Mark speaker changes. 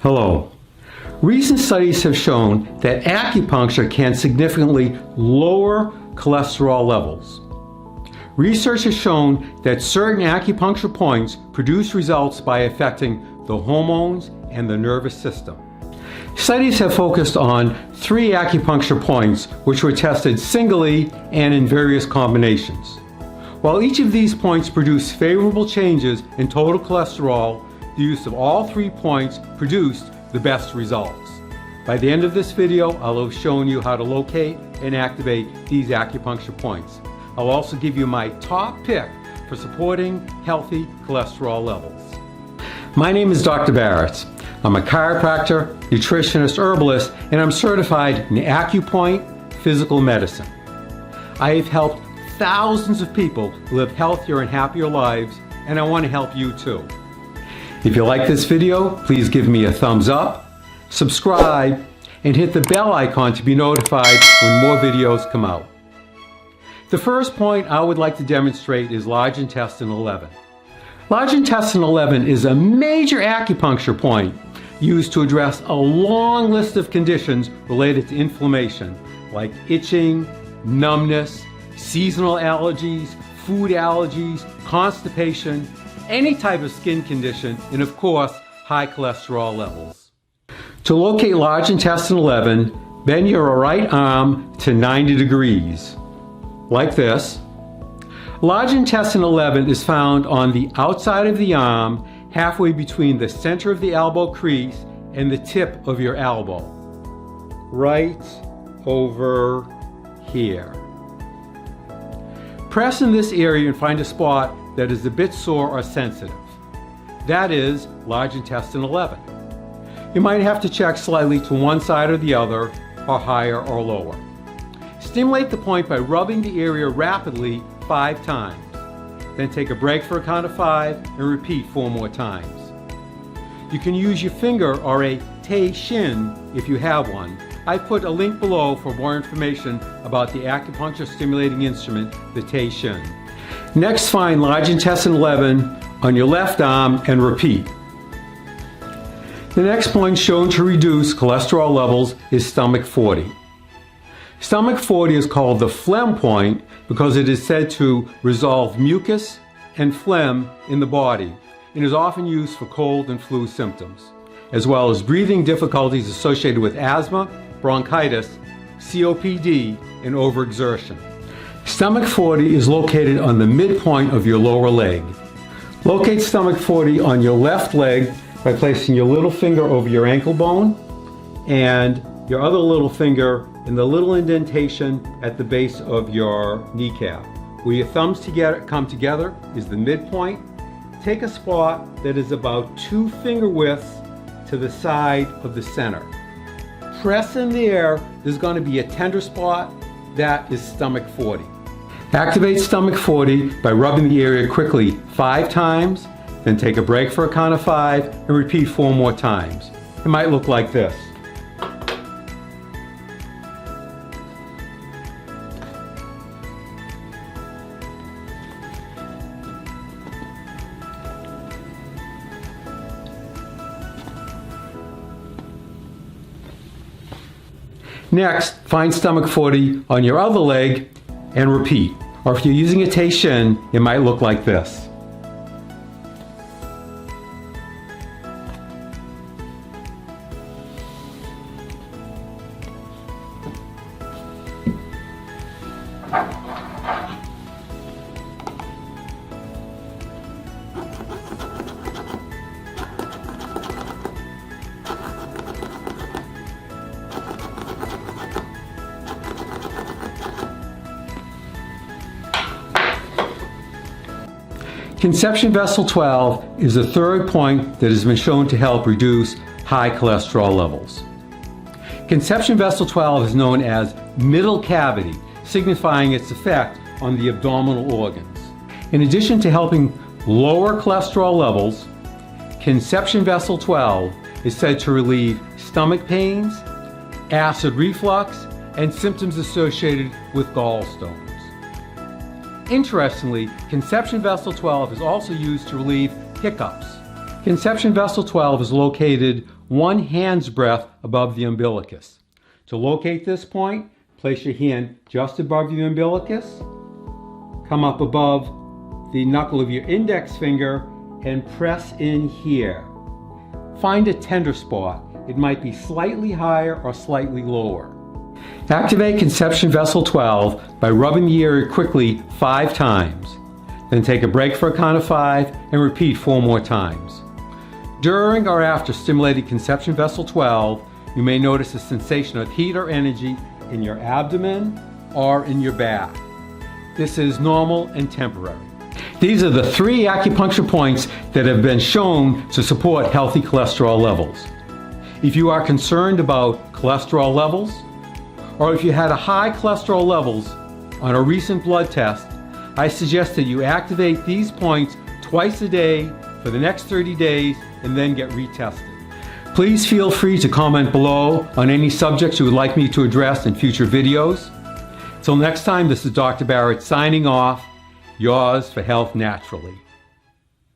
Speaker 1: Hello. Recent studies have shown that acupuncture can significantly lower cholesterol levels. Research has shown that certain acupuncture points produce results by affecting the hormones and the nervous system. Studies have focused on 3 acupuncture points which were tested singly and in various combinations. While each of these points produce favorable changes in total cholesterol, the use of all 3 points produced the best results. By the end of this video, I'll have shown you how to locate and activate these acupuncture points. I'll also give you my top pick for supporting healthy cholesterol levels. My name is Dr. Baritz. I'm a chiropractor, nutritionist, herbalist, and I'm certified in acupoint physical medicine. I have helped thousands of people live healthier and happier lives, and I want to help you too. If you like this video, please give me a thumbs up, subscribe, and hit the bell icon to be notified when more videos come out. The first point I would like to demonstrate is large intestine 11. Large intestine 11 is a major acupuncture point used to address a long list of conditions related to inflammation, like itching, numbness, seasonal allergies, food allergies, constipation, any type of skin condition, and of course, high cholesterol levels. To locate large intestine 11, bend your right arm to 90 degrees, like this. Large intestine 11 is found on the outside of the arm, halfway between the center of the elbow crease and the tip of your elbow. Right over here. Press in this area and find a spot that is a bit sore or sensitive. That is large intestine 11. You might have to check slightly to one side or the other, or higher or lower. Stimulate the point by rubbing the area rapidly 5 times. Then take a break for a count of 5 and repeat 4 more times. You can use your finger or a tei shin if you have one. I put a link below for more information about the acupuncture stimulating instrument, the tei shin. Next, find large intestine 11 on your left arm and repeat. The next point shown to reduce cholesterol levels is stomach 40. Stomach 40 is called the phlegm point because it is said to resolve mucus and phlegm in the body and is often used for cold and flu symptoms, as well as breathing difficulties associated with asthma, bronchitis, COPD, and overexertion. Stomach 40 is located on the midpoint of your lower leg. Locate stomach 40 on your left leg by placing your little finger over your ankle bone and your other little finger in the little indentation at the base of your kneecap. Where your thumbs come together is the midpoint. Take a spot that is about 2 finger widths to the side of the center. Press in there. There's going to be a tender spot. That is stomach 40. Activate stomach 40 by rubbing the area quickly 5 times, then take a break for a count of 5 and repeat 4 more times. It might look like this. Next, find stomach 40 on your other leg and repeat. Or if you're using a tei shin, it might look like this. Conception vessel 12 is the third point that has been shown to help reduce high cholesterol levels. Conception vessel 12 is known as middle cavity, signifying its effect on the abdominal organs. In addition to helping lower cholesterol levels, conception vessel 12 is said to relieve stomach pains, acid reflux, and symptoms associated with gallstones. Interestingly, conception vessel 12 is also used to relieve hiccups. Conception vessel 12 is located 1 hand's breadth above the umbilicus. To locate this point, place your hand just above your umbilicus, come up above the knuckle of your index finger, and press in here. Find a tender spot. It might be slightly higher or slightly lower. Activate conception vessel 12 by rubbing the area quickly 5 times. Then take a break for a count of 5 and repeat 4 more times. During or after stimulating conception vessel 12, you may notice a sensation of heat or energy in your abdomen or in your back. This is normal and temporary. These are the 3 acupuncture points that have been shown to support healthy cholesterol levels. If you are concerned about cholesterol levels, or if you had a high cholesterol levels on a recent blood test, I suggest that you activate these points twice a day for the next 30 days and then get retested. Please feel free to comment below on any subjects you would like me to address in future videos. Till next time, this is Dr. Baritz signing off. Yours for health naturally.